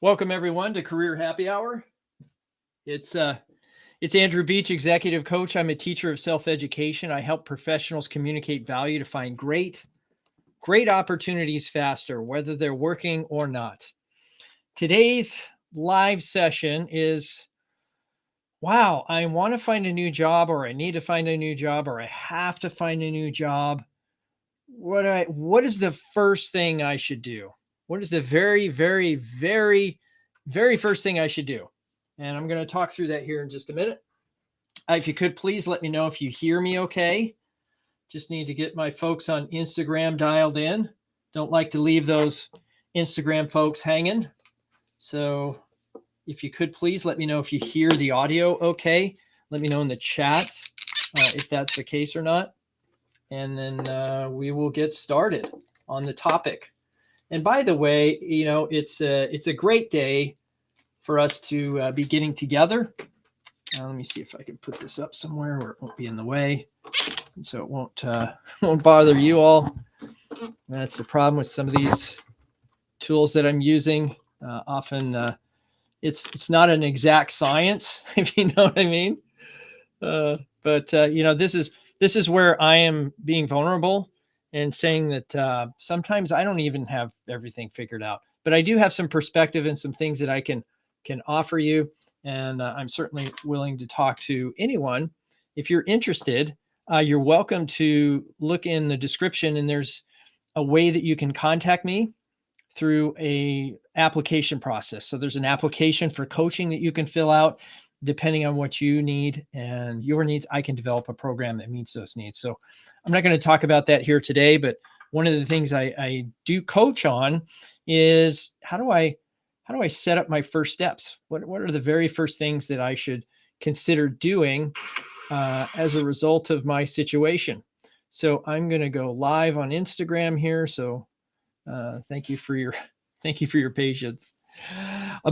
Welcome everyone to Career Happy Hour. It's Andrew Beach, executive coach. I'm a teacher of self-education. I help professionals communicate value to find great opportunities faster, whether they're working or not. Today's live session is, wow, I want to find a new job, or I need to find a new job, or I have to find a new job. What is the first thing I should do? What is the very, very, very, very first thing I should do? And I'm going to talk through that here in just a minute. If you could, please let me know if you hear me okay. Just need to get my folks on Instagram dialed in. Don't like to leave those Instagram folks hanging. So if you could, please let me know if you hear the audio okay. Let me know in the chat if that's the case or not. And then we will get started on the topic. And by the way, you know, it's a great day for us to be getting together. Let me see if I can put this up somewhere where it won't be in the way, and so it won't bother you all. That's the problem with some of these tools that I'm using. Often it's not an exact science, if you know what I mean. But you know, this is where I am being vulnerable and saying that sometimes I don't even have everything figured out, but I do have some perspective and some things that I can offer you. And I'm certainly willing to talk to anyone. If you're interested, you're welcome to look in the description, and there's a way that you can contact me through a application process. So there's an application for coaching that you can fill out. Depending on what you need and your needs, I can develop a program that meets those needs. So I'm not going to talk about that here today, but one of the things I do coach on is how do I set up my first steps? What are the very first things that I should consider doing as a result of my situation? So I'm going to go live on Instagram here. So thank you for your patience.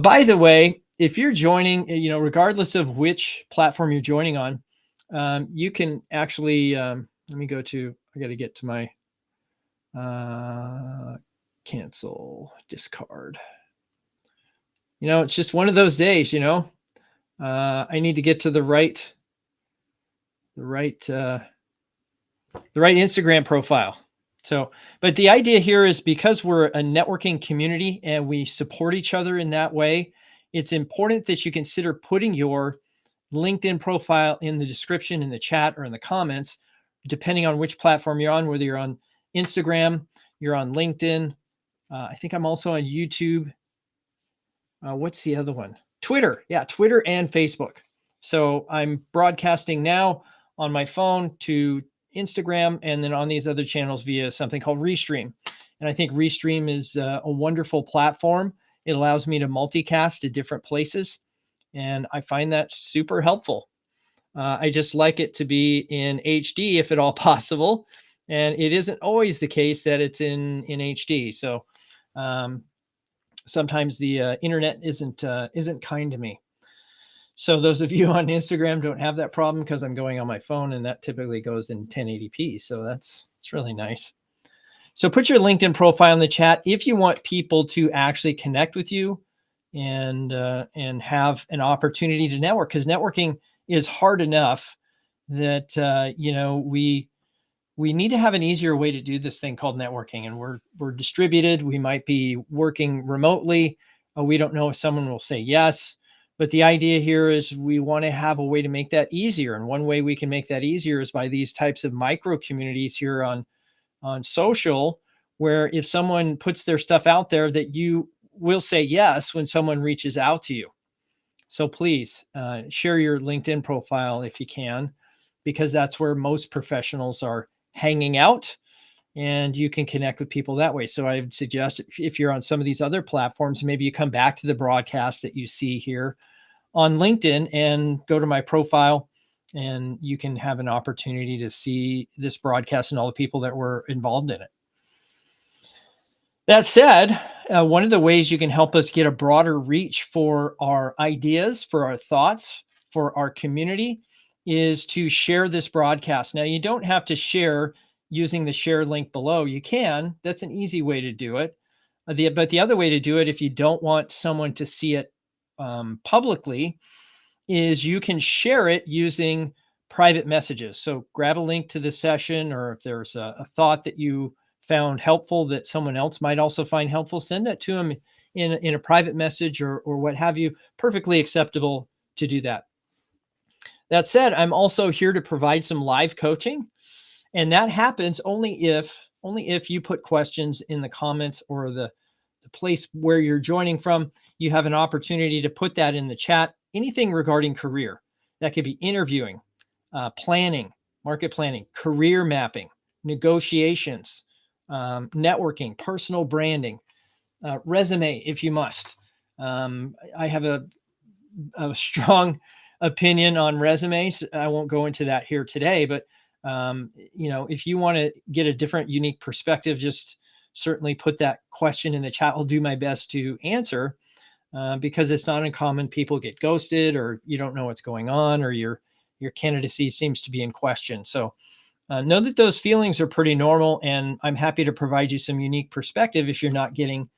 By the way, if you're joining, you know, regardless of which platform you're joining on, you can actually, let me go to, I got to get to my cancel, discard. You know, it's just one of those days, you know, I need to get to the right Instagram profile. So, but the idea here is because we're a networking community and we support each other in that way, it's important that you consider putting your LinkedIn profile in the description, in the chat, or in the comments, depending on which platform you're on, whether you're on Instagram, you're on LinkedIn. I think I'm also on YouTube. What's the other one? Twitter. Yeah, Twitter and Facebook. So I'm broadcasting now on my phone to Instagram, and then on these other channels via something called Restream. And I think Restream is a wonderful platform. It allows me to multicast to different places, and I find that super helpful. I just like it to be in HD if at all possible, and it isn't always the case that it's in HD. So sometimes the internet isn't kind to me. So those of you on Instagram don't have that problem because I'm going on my phone, and that typically goes in 1080p. So it's really nice. So put your LinkedIn profile in the chat if you want people to actually connect with you and have an opportunity to network, because networking is hard enough that you know, we need to have an easier way to do this thing called networking. And we're distributed. We might be working remotely. We don't know if someone will say yes. But the idea here is we want to have a way to make that easier. And one way we can make that easier is by these types of micro communities here on social, where if someone puts their stuff out there, that you will say yes when someone reaches out to you. So please share your LinkedIn profile if you can, because that's where most professionals are hanging out, and you can connect with people that way. So I would suggest if you're on some of these other platforms, maybe you come back to the broadcast that you see here on LinkedIn and go to my profile, and you can have an opportunity to see this broadcast and all the people that were involved in it. That said, one of the ways you can help us get a broader reach for our ideas, for our thoughts, for our community, is to share this broadcast. Now, you don't have to share using the share link below. You can. That's an easy way to do it. But the other way to do it, if you don't want someone to see it publicly, is you can share it using private messages. So grab a link to the session, or if there's a thought that you found helpful that someone else might also find helpful, send that to them in a private message or what have you. Perfectly acceptable to do that. That said, I'm also here to provide some live coaching, and that happens only if you put questions in the comments or the place where you're joining from. You have an opportunity to put that in the chat. Anything regarding career. That could be interviewing, planning, market planning, career mapping, negotiations, networking, personal branding, resume if you must. I have a strong opinion on resumes. I won't go into that here today, but if you want to get a different, unique perspective, just certainly put that question in the chat. I'll do my best to answer, because it's not uncommon. People get ghosted, or you don't know what's going on, or your candidacy seems to be in question. So know that those feelings are pretty normal, and I'm happy to provide you some unique perspective if you're not getting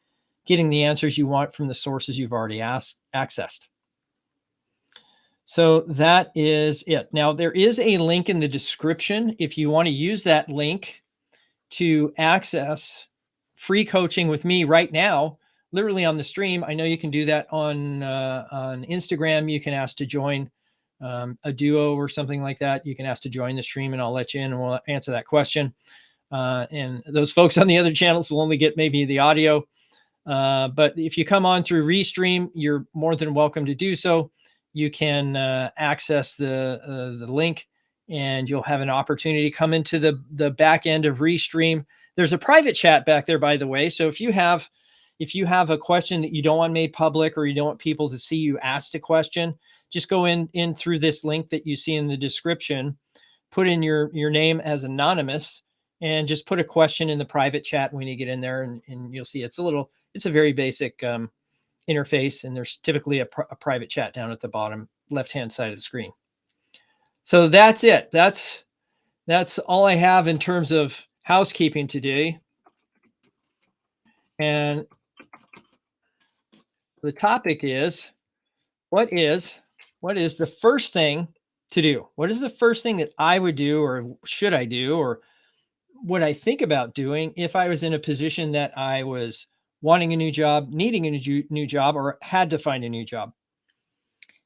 the answers you want from the sources you've already accessed. So that is it. Now, there is a link in the description if you want to use that link to access free coaching with me right now, literally on the stream. I know you can do that on Instagram. You can ask to join a duo or something like that. You can ask to join the stream, and I'll let you in, and we'll answer that question. And those folks on the other channels will only get maybe the audio. But if you come on through Restream, you're more than welcome to do so. You can access the link, and you'll have an opportunity to come into the back end of Restream. There's a private chat back there, by the way. So if you have a question that you don't want made public, or you don't want people to see you asked a question, just go in through this link that you see in the description, put in your name as anonymous, and just put a question in the private chat when you get in there, and you'll see it's a very basic interface, and there's typically a private chat down at the bottom left-hand side of the screen. So that's it. That's all I have in terms of housekeeping today. And the topic is, what is the first thing to do? What is the first thing that I would do, or should I do, or what I think about doing if I was in a position that I was wanting a new job, needing a new job, or had to find a new job?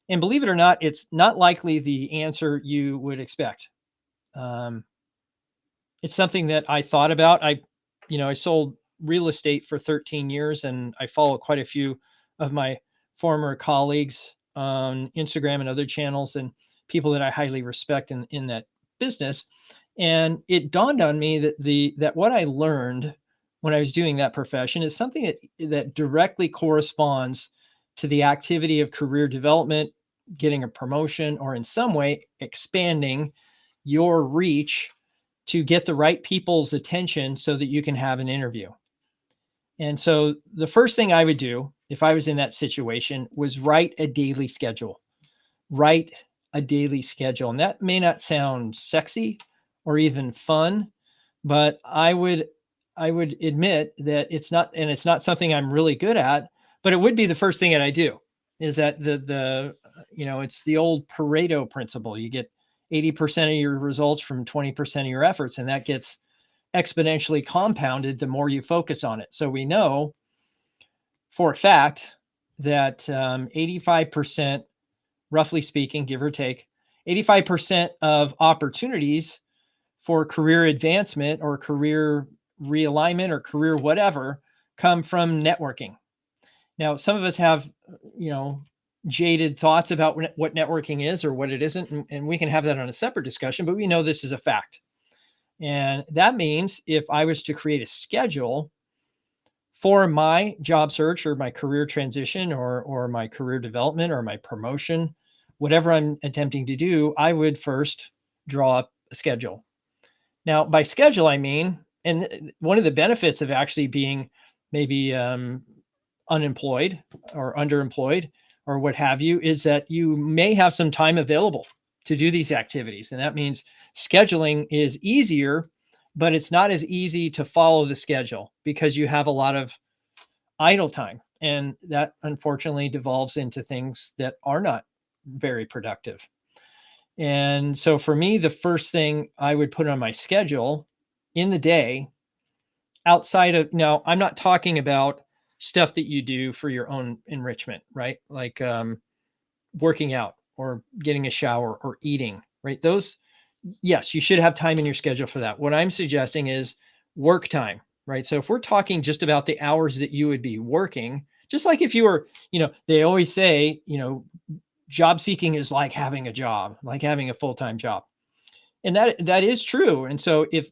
And believe it or not, it's not likely the answer you would expect. It's something that I thought about. I sold real estate for 13 years, and I follow quite a few of my former colleagues on Instagram and other channels, and people that I highly respect in that business. And it dawned on me that what I learned when I was doing that profession is something that directly corresponds to the activity of career development, getting a promotion, or in some way expanding your reach to get the right people's attention so that you can have an interview. And so the first thing I would do if I was in that situation was write a daily schedule. Write a daily schedule. And that may not sound sexy or even fun, but I would admit that it's not something I'm really good at, but it would be the first thing that I do. Is that it's the old Pareto principle. You get 80% of your results from 20% of your efforts, and that gets exponentially compounded the more you focus on it. So we know for a fact that 85%, roughly speaking, give or take, 85% of opportunities for career advancement or career realignment or career whatever come from networking. Now, some of us have, jaded thoughts about what networking is or what it isn't, and we can have that on a separate discussion, but we know this is a fact. And that means if I was to create a schedule for my job search or my career transition or my career development or my promotion, whatever I'm attempting to do, I would first draw up a schedule. Now, by schedule, I mean, and one of the benefits of actually being maybe unemployed or underemployed or what have you, is that you may have some time available to do these activities. And that means scheduling is easier, but it's not as easy to follow the schedule because you have a lot of idle time. And that unfortunately devolves into things that are not very productive. And so for me, the first thing I would put on my schedule in the day, outside of, now, I'm not talking about stuff that you do for your own enrichment, right? Like working out or getting a shower or eating, right? Those, yes, you should have time in your schedule for that. What I'm suggesting is work time, right? So if we're talking just about the hours that you would be working, just like if you were, they always say, job seeking is like having a job, like having a full-time job. And that is true. And so if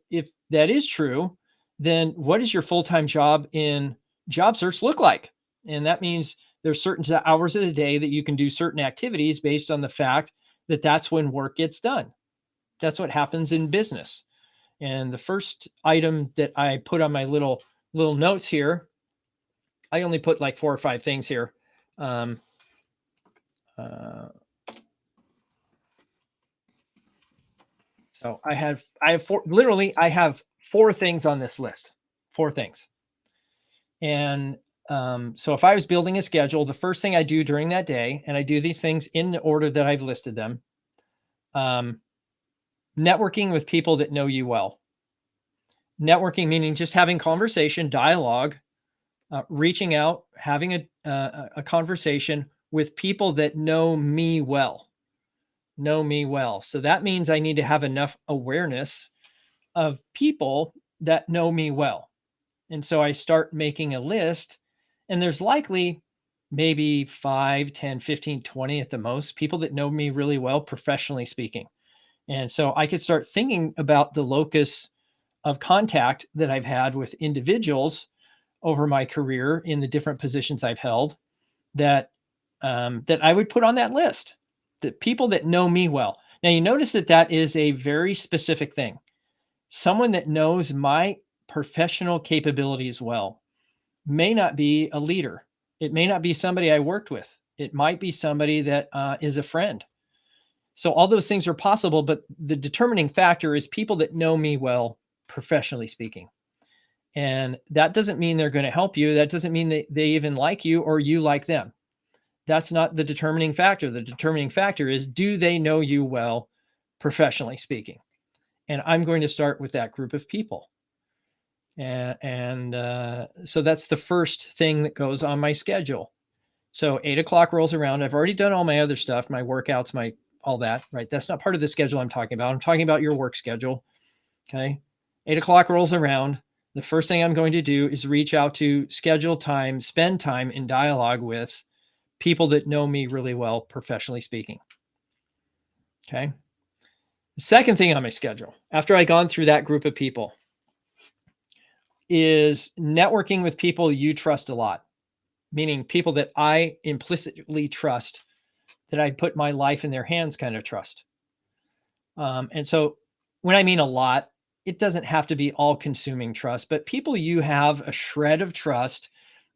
that is true, then what does your full-time job in job search look like? And that means there's certain hours of the day that you can do certain activities based on the fact that that's when work gets done. That's what happens in business. And the first item that I put on my little notes here, I only put like 4 or 5 things here. So I have 4, literally I have 4 things on this list, 4 things. And so if I was building a schedule, the first thing I do during that day, and I do these things in the order that I've listed them, networking with people that know you well. Networking meaning just having conversation, dialogue, reaching out, having a conversation with people that know me well. So that means I need to have enough awareness of people that know me well. And so I start making a list, and there's likely maybe 5, 10, 15, 20 at the most people that know me really well, professionally speaking. And so I could start thinking about the locus of contact that I've had with individuals over my career in the different positions I've held that I would put on that list, the people that know me well. Now you notice that is a very specific thing. Someone that knows my professional capabilities well may not be a leader. It may not be somebody I worked with. It might be somebody that is a friend. So all those things are possible, but the determining factor is people that know me well, professionally speaking. And that doesn't mean they're going to help you. That doesn't mean they even like you or you like them. That's not the determining factor. The determining factor is, do they know you well, professionally speaking? And I'm going to start with that group of people. And so that's the first thing that goes on my schedule. So 8 o'clock rolls around. I've already done all my other stuff, my workouts, my all that, right? That's not part of the schedule I'm talking about. I'm talking about your work schedule. Okay. 8 o'clock rolls around. The first thing I'm going to do is reach out to schedule time, spend time in dialogue with people that know me really well, professionally speaking. Okay. The second thing on my schedule, after I've gone through that group of people, is networking with people you trust a lot, meaning people that I implicitly trust, that I put my life in their hands kind of trust. And so when I mean a lot, it doesn't have to be all consuming trust, but people you have a shred of trust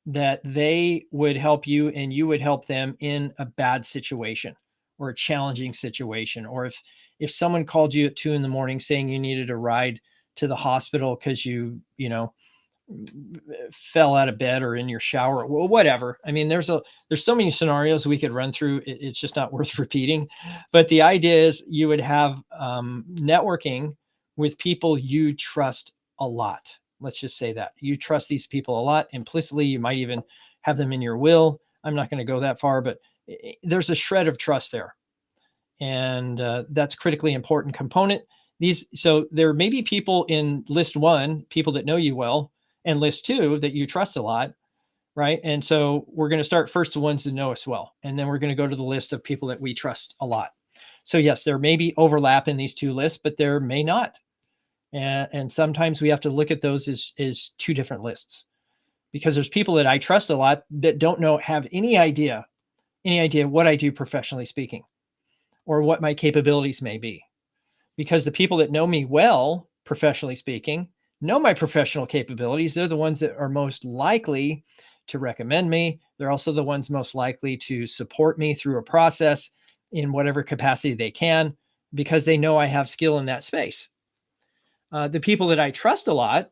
that they would help you and you would help them in a bad situation or a challenging situation. Or if someone called you at 2 a.m. saying you needed a ride to the hospital because you fell out of bed or in your shower, well, whatever. I mean, there's so many scenarios we could run through. It's just not worth repeating. But the idea is you would have networking with people you trust a lot. Let's just say that you trust these people a lot implicitly. You might even have them in your will. I'm not going to go that far, but there's a shred of trust there. And that's a critically important component. So there may be people in list 1, people that know you well, and list 2 that you trust a lot, right? And so we're going to start first the ones that know us well, and then we're going to go to the list of people that we trust a lot. So yes, there may be overlap in these 2 lists, but there may not. And sometimes we have to look at those as 2 different lists, because there's people that I trust a lot that don't have any idea what I do professionally speaking or what my capabilities may be. Because the people that know me well, professionally speaking, know my professional capabilities. They're the ones that are most likely to recommend me. They're also the ones most likely to support me through a process in whatever capacity they can, because they know I have skill in that space. The people that I trust a lot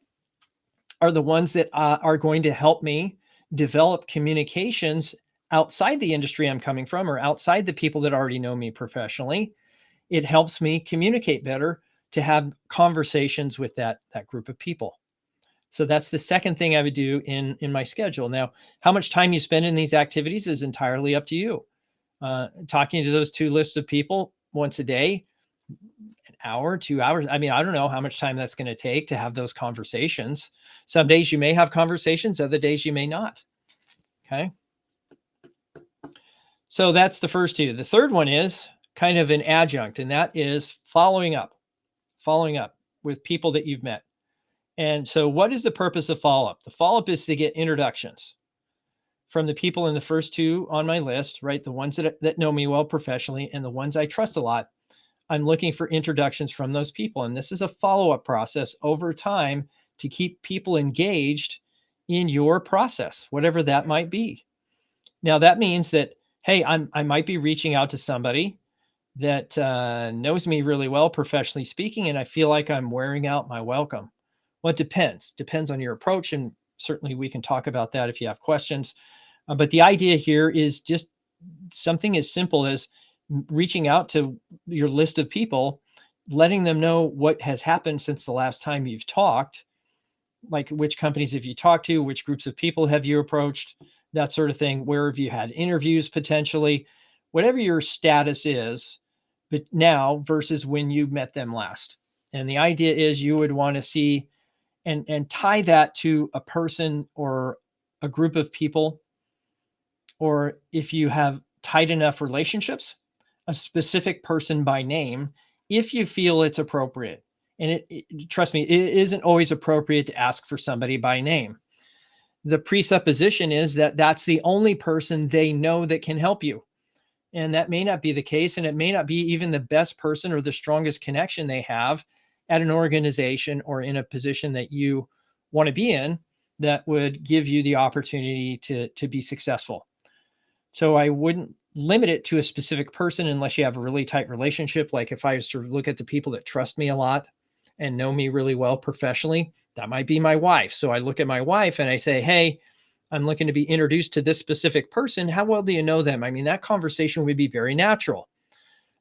are the ones that are going to help me develop communications outside the industry I'm coming from or outside the people that already know me professionally. It helps me communicate better to have conversations with that group of people. So that's the second thing I would do in my schedule. Now, how much time you spend in these activities is entirely up to you. Talking to those two lists of people once a day, an hour, 2 hours. I mean, I don't know how much time that's going to take to have those conversations. Some days you may have conversations, other days you may not. Okay. So that's the first two. The third one is kind of an adjunct, and that is following up with people that you've met. And so what is the purpose of follow-up? The follow-up is to get introductions from the people in the first two on my list, right? The ones that know me well professionally and the ones I trust a lot. I'm looking for introductions from those people. And this is a follow-up process over time to keep people engaged in your process, whatever that might be. Now, that means that, hey, I might be reaching out to somebody that knows me really well, professionally speaking, and I feel like I'm wearing out my welcome. Well, it depends on your approach. And certainly we can talk about that if you have questions. But the idea here is just something as simple as reaching out to your list of people, letting them know what has happened since the last time you've talked, like which companies have you talked to, which groups of people have you approached, that sort of thing. Where have you had interviews potentially, whatever your status is, but now versus when you met them last. And the idea is you would want to see and tie that to a person or a group of people, or if you have tight enough relationships, a specific person by name, if you feel it's appropriate. And trust me, it isn't always appropriate to ask for somebody by name. The presupposition is that that's the only person they know that can help you. And that may not be the case. And it may not be even the best person or the strongest connection they have at an organization or in a position that you want to be in that would give you the opportunity to be successful. So I wouldn't limit it to a specific person unless you have a really tight relationship. Like if I was to look at the people that trust me a lot and know me really well professionally, that might be my wife. So I look at my wife and I say, hey, I'm looking to be introduced to this specific person. How well do you know them? I mean, that conversation would be very natural.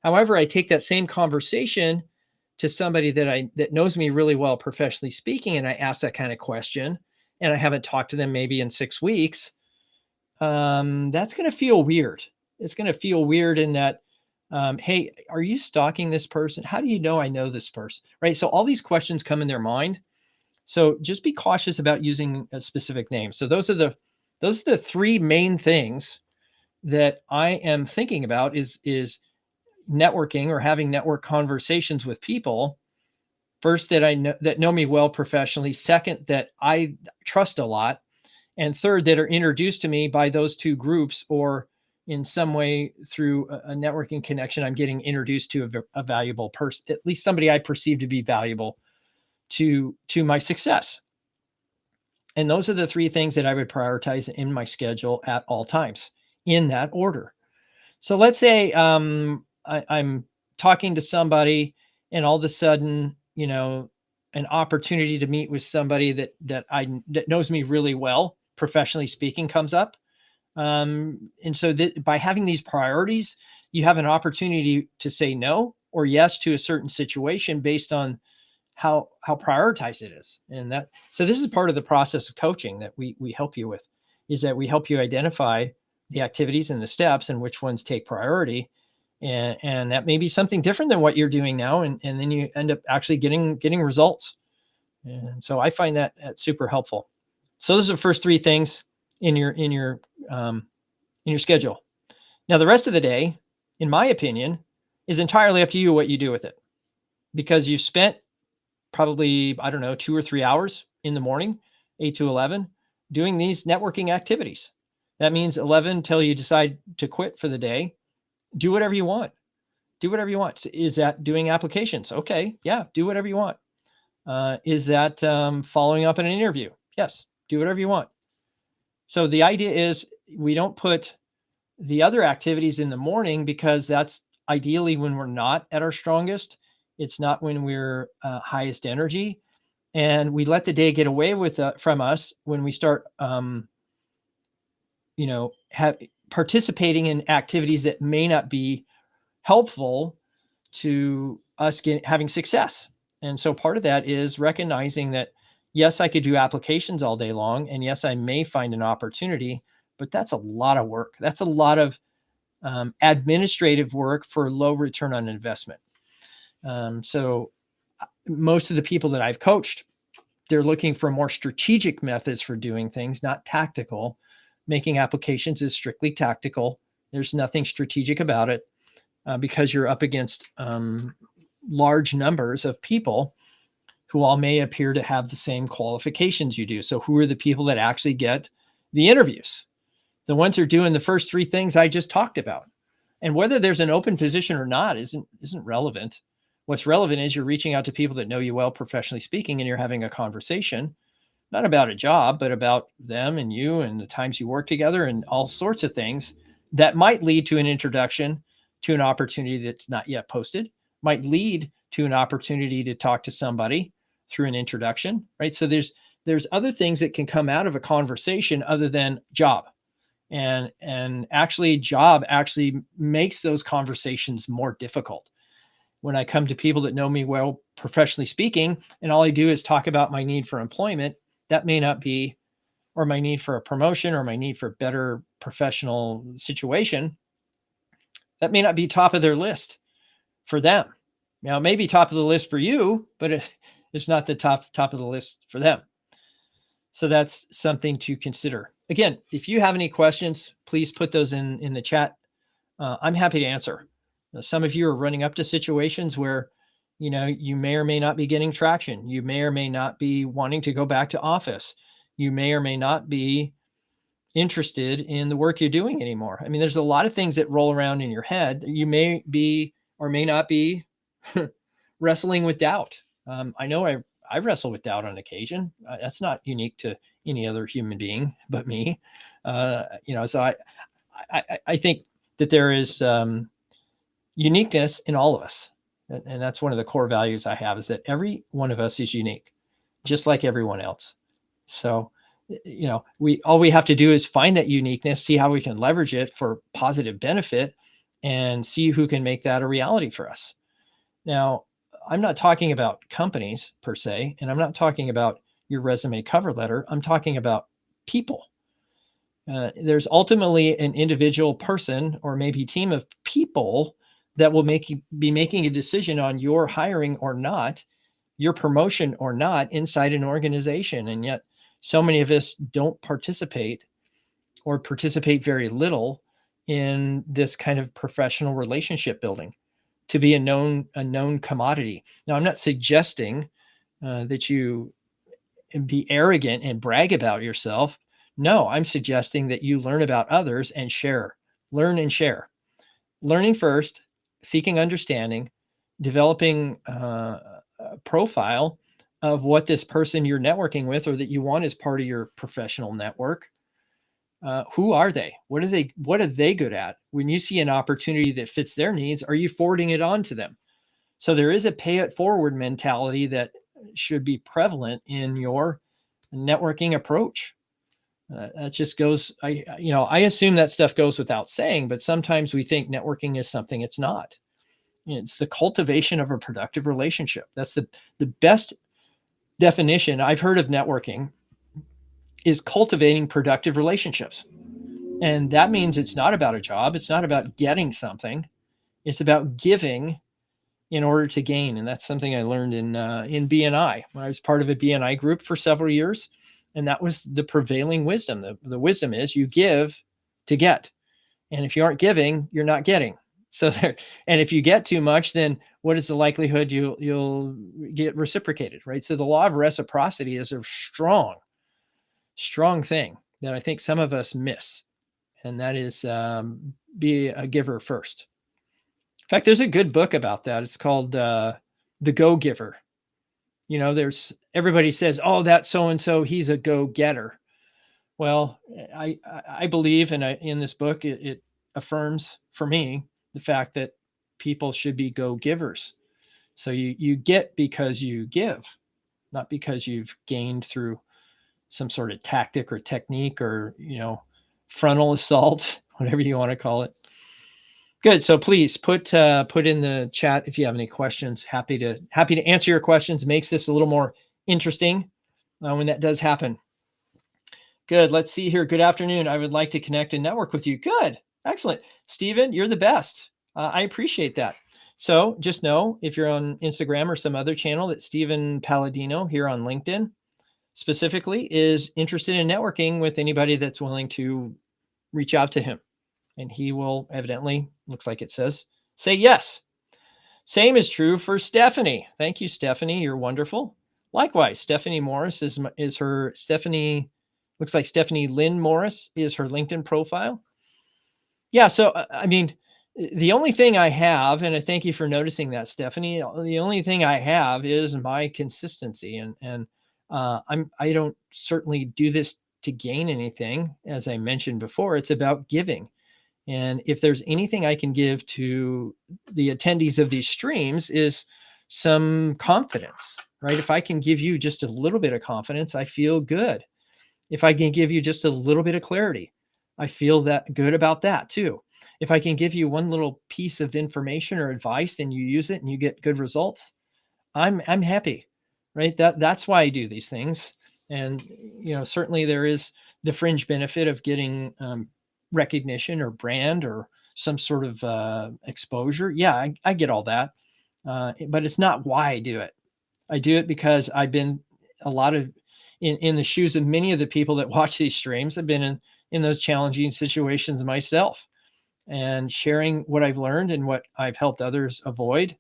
However, I take that same conversation to somebody that knows me really well, professionally speaking, and I ask that kind of question, and I haven't talked to them maybe in 6 weeks. That's going to feel weird. It's going to feel weird in that, hey, are you stalking this person? How do you know I know this person? Right. So all these questions come in their mind. So just be cautious about using a specific name. So those are the three main things that I am thinking about is networking or having network conversations with people. First, that know me well professionally. Second, that I trust a lot. And third, that are introduced to me by those two groups, or in some way through a networking connection, I'm getting introduced to a valuable person, at least somebody I perceive to be valuable to my success. And those are the three things that I would prioritize in my schedule at all times in that order. So let's say I'm talking to somebody and all of a sudden, an opportunity to meet with somebody that knows me really well, professionally speaking, comes up. And so by having these priorities, you have an opportunity to say no or yes to a certain situation based on how prioritized it is. And so this is part of the process of coaching that we help you with, is that we help you identify the activities and the steps and which ones take priority. And that may be something different than what you're doing now. And then you end up actually getting results. And so I find that super helpful. So those are the first three things in your schedule. Now, the rest of the day, in my opinion, is entirely up to you what you do with it, because you've spent probably, 2 or 3 hours in the morning, 8 to 11, doing these networking activities. That means 11 till you decide to quit for the day. Do whatever you want. Do whatever you want. Is that doing applications? Okay. Yeah. Do whatever you want. Is that following up in an interview? Yes. Do whatever you want. So the idea is we don't put the other activities in the morning, because that's ideally when we're not at our strongest. It's not when we're highest energy. And we let the day get away with from us when we start participating in activities that may not be helpful to us having success. And so part of that is recognizing that, yes, I could do applications all day long, and yes, I may find an opportunity, but that's a lot of work. That's a lot of administrative work for low return on investment. So most of the people that I've coached, they're looking for more strategic methods for doing things, not tactical. Making applications is strictly tactical. There's nothing strategic about it because you're up against large numbers of people who all may appear to have the same qualifications you do. So who are the people that actually get the interviews? The ones who are doing the first three things I just talked about. And whether there's an open position or not isn't relevant. What's relevant is you're reaching out to people that know you well, professionally speaking, and you're having a conversation, not about a job, but about them and you and the times you work together and all sorts of things that might lead to an introduction to an opportunity that's not yet posted, might lead to an opportunity to talk to somebody through an introduction, right? So there's other things that can come out of a conversation other than job. And actually job actually makes those conversations more difficult. When I come to people that know me well, professionally speaking, and all I do is talk about my need for employment, that may not be, or my need for a promotion or my need for a better professional situation, that may not be top of their list for them. Now, it may be top of the list for you, but it's not the top of the list for them. So that's something to consider. Again, if you have any questions, please put those in the chat. I'm happy to answer. Some of you are running up to situations where, you may or may not be getting traction. You may or may not be wanting to go back to office. You may or may not be interested in the work you're doing anymore. I mean, there's a lot of things that roll around in your head. You may be or may not be wrestling with doubt. I know I wrestle with doubt on occasion. That's not unique to any other human being but me. So I think that there is uniqueness in all of us. And that's one of the core values I have, is that every one of us is unique, just like everyone else. So, all we have to do is find that uniqueness, see how we can leverage it for positive benefit, and see who can make that a reality for us. Now, I'm not talking about companies per se, and I'm not talking about your resume cover letter. I'm talking about people. There's ultimately an individual person or maybe team of people that will be making a decision on your hiring or not, your promotion or not inside an organization. And yet so many of us don't participate or participate very little in this kind of professional relationship building to be a known commodity. Now, I'm not suggesting that you be arrogant and brag about yourself. No, I'm suggesting that you learn about others and share. Learn and share. Learning first, seeking understanding, developing a profile of what this person you're networking with or that you want as part of your professional network. Who are they? What are they good at? When you see an opportunity that fits their needs, are you forwarding it on to them? So there is a pay it forward mentality that should be prevalent in your networking approach. That just goes, I assume that stuff goes without saying, but sometimes we think networking is something it's not. It's the cultivation of a productive relationship. That's the best definition I've heard of networking, is cultivating productive relationships. And that means it's not about a job. It's not about getting something. It's about giving in order to gain. And that's something I learned in BNI when I was part of a BNI group for several years. And that was the prevailing wisdom. The wisdom is you give to get. And if you aren't giving, you're not getting. So there, and if you get too much, then what is the likelihood you'll get reciprocated, right? So the law of reciprocity is a strong thing that I think some of us miss. And that is be a giver first. In fact, there's a good book about that. It's called The Go-Giver. Everybody says, oh, that so-and-so, he's a go-getter. Well, I believe, and in this book, it affirms for me the fact that people should be go-givers. So you get because you give, not because you've gained through some sort of tactic or technique or, frontal assault, whatever you want to call it. Good. So please put in the chat if you have any questions. Happy to answer your questions. Makes this a little more interesting when that does happen. Good. Let's see here. Good afternoon. I would like to connect and network with you. Good. Excellent. Stephen, you're the best. I appreciate that. So just know if you're on Instagram or some other channel that Stephen Palladino here on LinkedIn specifically is interested in networking with anybody that's willing to reach out to him. And he will evidently, looks like it says, say yes. Same is true for Stephanie. Thank you, Stephanie. You're wonderful. Likewise, Stephanie Morris is her Stephanie. Looks like Stephanie Lynn Morris is her LinkedIn profile. Yeah. So, I mean, the only thing I have, and I thank you for noticing that, Stephanie, the only thing I have is my consistency. And I don't certainly do this to gain anything. As I mentioned before, it's about giving. And if there's anything I can give to the attendees of these streams is some confidence, right? If I can give you just a little bit of confidence, I feel good. If I can give you just a little bit of clarity, I feel that good about that too. If I can give you one little piece of information or advice and you use it and you get good results, I'm happy, right? That's why I do these things. And, certainly there is the fringe benefit of getting recognition or brand or some sort of exposure. Yeah, I get all that. But it's not why I do it. I do it because I've been in the shoes of many of the people that watch these streams. I've been in those challenging situations myself, and sharing what I've learned and what I've helped others avoid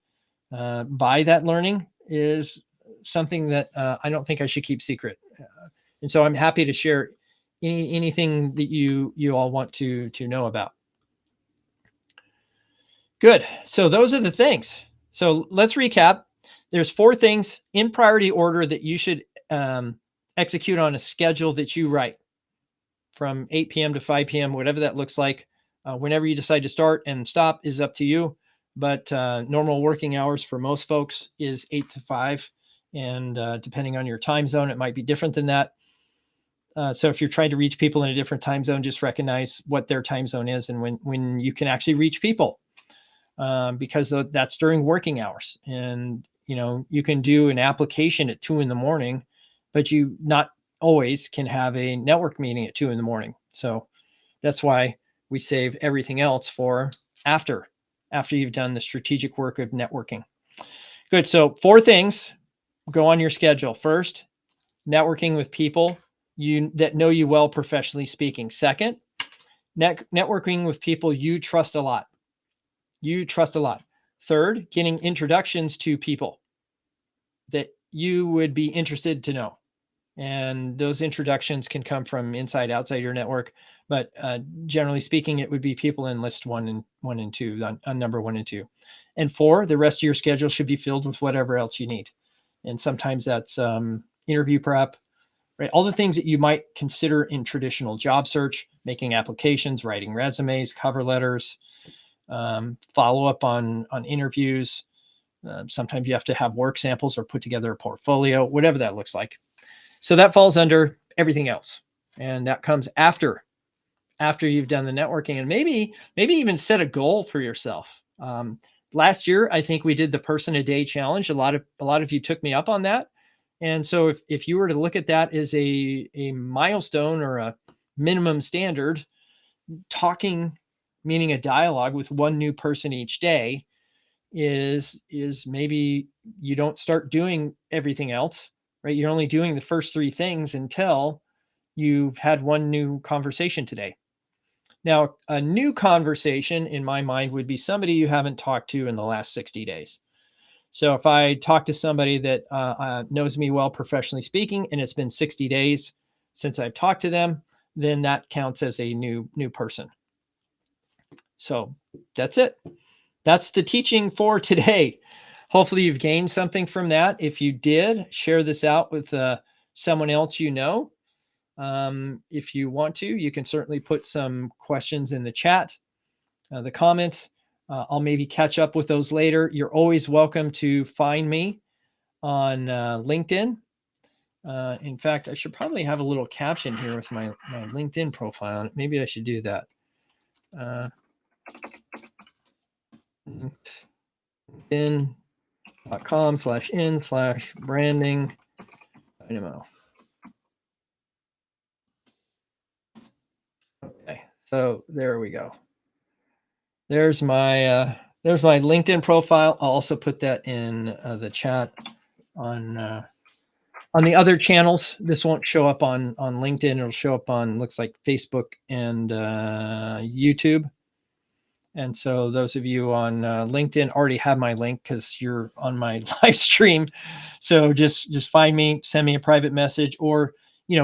by that learning is something that I don't think I should keep secret. And so I'm happy to share anything that you all want to know about. Good. So those are the things. So let's recap. There's 4 things in priority order that you should execute on a schedule that you write from 8 p.m. to 5 p.m., whatever that looks like. Whenever you decide to start and stop is up to you. But normal working hours for most folks is 8 to 5. And depending on your time zone, it might be different than that. So if you're trying to reach people in a different time zone, just recognize what their time zone is and when you can actually reach people, because that's during working hours. And, you can do an application at 2 a.m, but you not always can have a network meeting at 2 a.m. So that's why we save everything else for after you've done the strategic work of networking. Good. So 4 things go on your schedule. First, networking with people that know you well, professionally speaking. Second, networking with people you trust a lot. Third, getting introductions to people that you would be interested to know. And those introductions can come from outside your network. But generally speaking, it would be people in list 1 and 2, on number 1 and 2. And 4, the rest of your schedule should be filled with whatever else you need. And sometimes that's interview prep, right? All the things that you might consider in traditional job search, making applications, writing resumes, cover letters, follow up on interviews. Sometimes you have to have work samples or put together a portfolio, whatever that looks like. So that falls under everything else. And that comes after you've done the networking, and maybe even set a goal for yourself. Last year, I think we did the person a day challenge. A lot of you took me up on that. And so if you were to look at that as a milestone or a minimum standard, talking, meaning a dialogue with one new person each day, is maybe you don't start doing everything else, right? You're only doing the first 3 things until you've had one new conversation today. Now, a new conversation in my mind would be somebody you haven't talked to in the last 60 days. So if I talk to somebody that knows me well, professionally speaking, and it's been 60 days since I've talked to them, then that counts as a new person. So that's it. That's the teaching for today. Hopefully you've gained something from that. If you did, share this out with someone else you know. If you want to, you can certainly put some questions in the chat, the comments. I'll maybe catch up with those later. You're always welcome to find me on LinkedIn. In fact, I should probably have a little caption here with my LinkedIn profile on it. Maybe I should do that. LinkedIn.com/in/branding dynamo. Okay, so there we go. There's my LinkedIn profile. I'll also put that in the chat on the other channels. This won't show up on LinkedIn. It'll show up on, looks like, Facebook and YouTube. And so those of you on LinkedIn already have my link because you're on my live stream. So just find me, send me a private message, or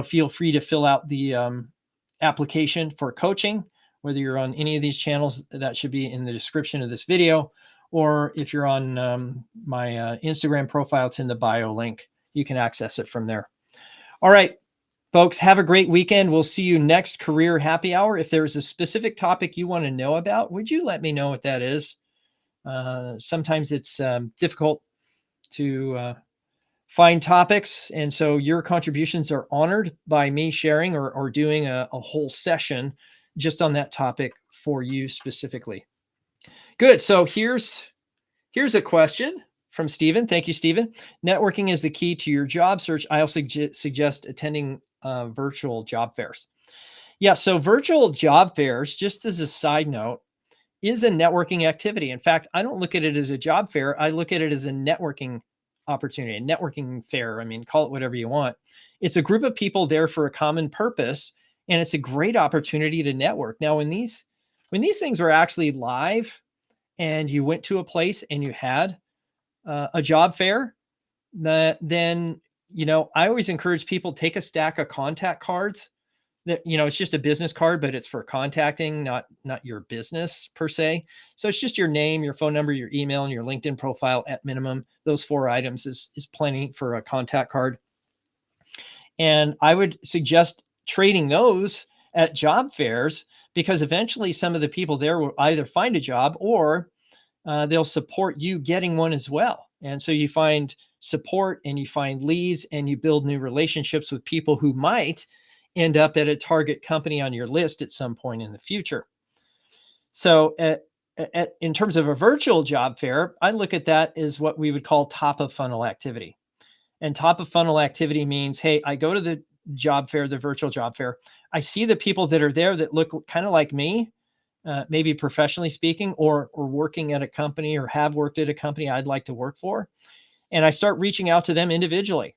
feel free to fill out the application for coaching, whether you're on any of these channels. That should be in the description of this video, or if you're on my Instagram profile, it's in the bio link. You can access it from there. All right, folks, have a great weekend. We'll see you next Career Happy Hour. If there's a specific topic you want to know about, would you let me know what that is? Sometimes it's difficult to find topics, and so your contributions are honored by me sharing or doing a whole session just on that topic for you specifically. Good. So here's a question from Stephen. Thank you, Stephen. Networking is the key to your job search. I also suggest attending virtual job fairs. Yeah, so virtual job fairs, just as a side note, is a networking activity. In fact, I don't look at it as a job fair. I look at it as a networking opportunity, a networking fair. I mean, call it whatever you want. It's a group of people there for a common purpose, and it's a great opportunity to network. Now, when these things are actually live and you went to a place and you had a job fair, then I always encourage people, take a stack of contact cards. That it's just a business card, but it's for contacting, not your business per se. So it's just your name, your phone number, your email, and your LinkedIn profile at minimum. Those 4 items is plenty for a contact card. And I would suggest trading those at job fairs, because eventually some of the people there will either find a job or they'll support you getting one as well. And so you find support and you find leads and you build new relationships with people who might end up at a target company on your list at some point in the future. So in terms of a virtual job fair, I look at that as what we would call top of funnel activity. And top of funnel activity means, hey, I go to the job fair, the virtual job fair. I see the people that are there that look kind of like me, maybe professionally speaking, or working at a company or have worked at a company I'd like to work for. And I start reaching out to them individually.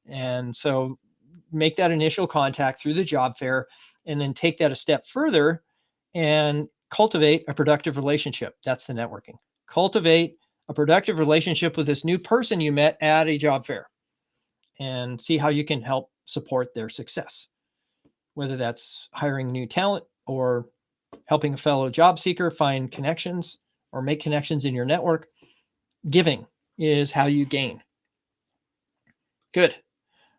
And so make that initial contact through the job fair, and then take that a step further and cultivate a productive relationship. That's the networking. Cultivate a productive relationship with this new person you met at a job fair, and see how you can help support their success, whether that's hiring new talent or helping a fellow job seeker find connections or make connections in your network. Giving is how you gain. Good.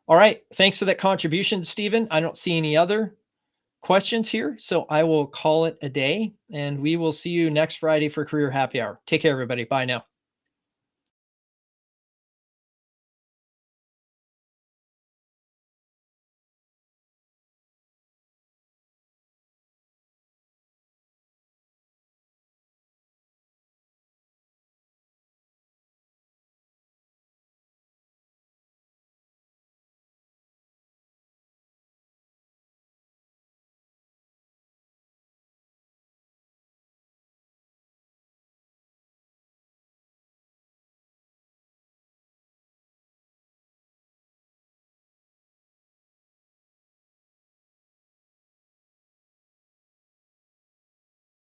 All right. Thanks for that contribution, Stephen. I don't see any other questions here, so I will call it a day, and we will see you next Friday for Career Happy Hour. Take care, everybody. Bye now.